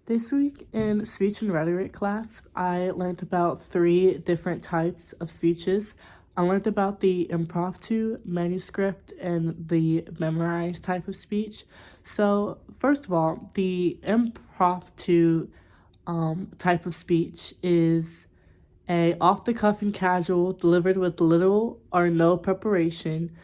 This week in speech and rhetoric class, I learned about 3 different types of speeches. I learned about the impromptu, manuscript, and the memorized type of speech. So, first of all, the impromptu type of speech is a off-the-cuff and casual, delivered with little or no preparation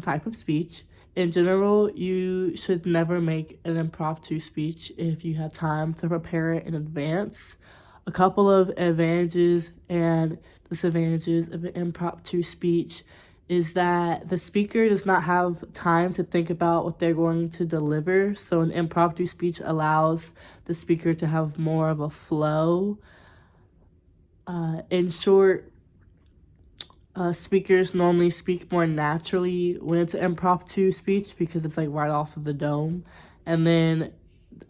type of speech. In general, you should never make an impromptu speech if you have time to prepare it in advance. A couple of advantages and disadvantages of an impromptu speech is that the speaker does not have time to think about what they're going to deliver. So an impromptu speech allows the speaker to have more of a flow. In short, speakers normally speak more naturally when it's an impromptu speech because it's like right off of the dome. And then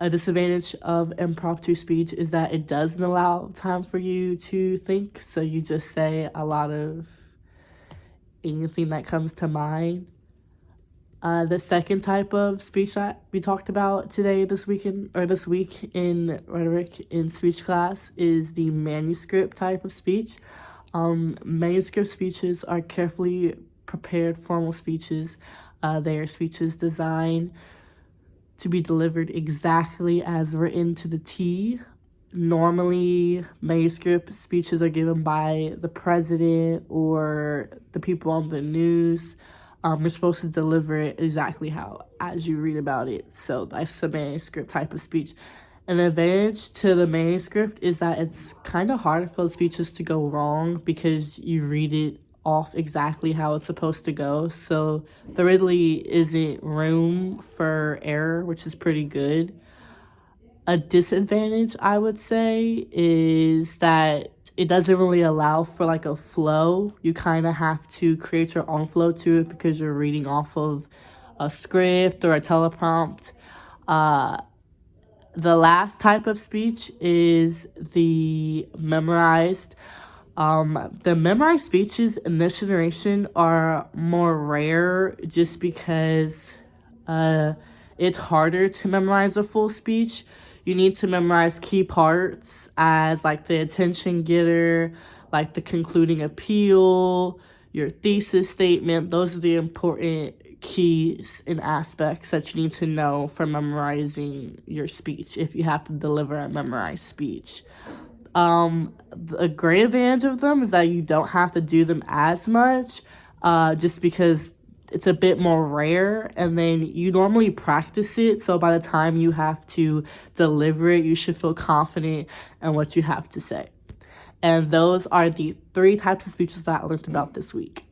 a disadvantage of impromptu speech is that it doesn't allow time for you to think, so you just say a lot of anything that comes to mind. The second type of speech that we talked about this week in rhetoric in speech class is the manuscript type of speech. Manuscript speeches are carefully prepared formal speeches. They are speeches designed to be delivered exactly as written to the T. Normally, manuscript speeches are given by the president or the people on the news. You're supposed to deliver it exactly as you read about it. So that's the manuscript type of speech. An advantage to the manuscript is that it's kind of hard for speeches to go wrong because you read it off exactly how it's supposed to go. So there really isn't room for error, which is pretty good. A disadvantage, I would say, is that it doesn't really allow for like a flow. You kind of have to create your own flow to it because you're reading off of a script or a teleprompt. The last type of speech is the memorized. The memorized speeches in this generation are more rare just because it's harder to memorize a full speech. You need to memorize key parts as like the attention getter, like the concluding appeal, your thesis statement. Those are the important keys and aspects that you need to know for memorizing your speech if you have to deliver a memorized speech. A great advantage of them is that you don't have to do them as much just because it's a bit more rare, and then you normally practice it, so by the time you have to deliver it, you should feel confident in what you have to say. And those are the 3 types of speeches that I learned about this week.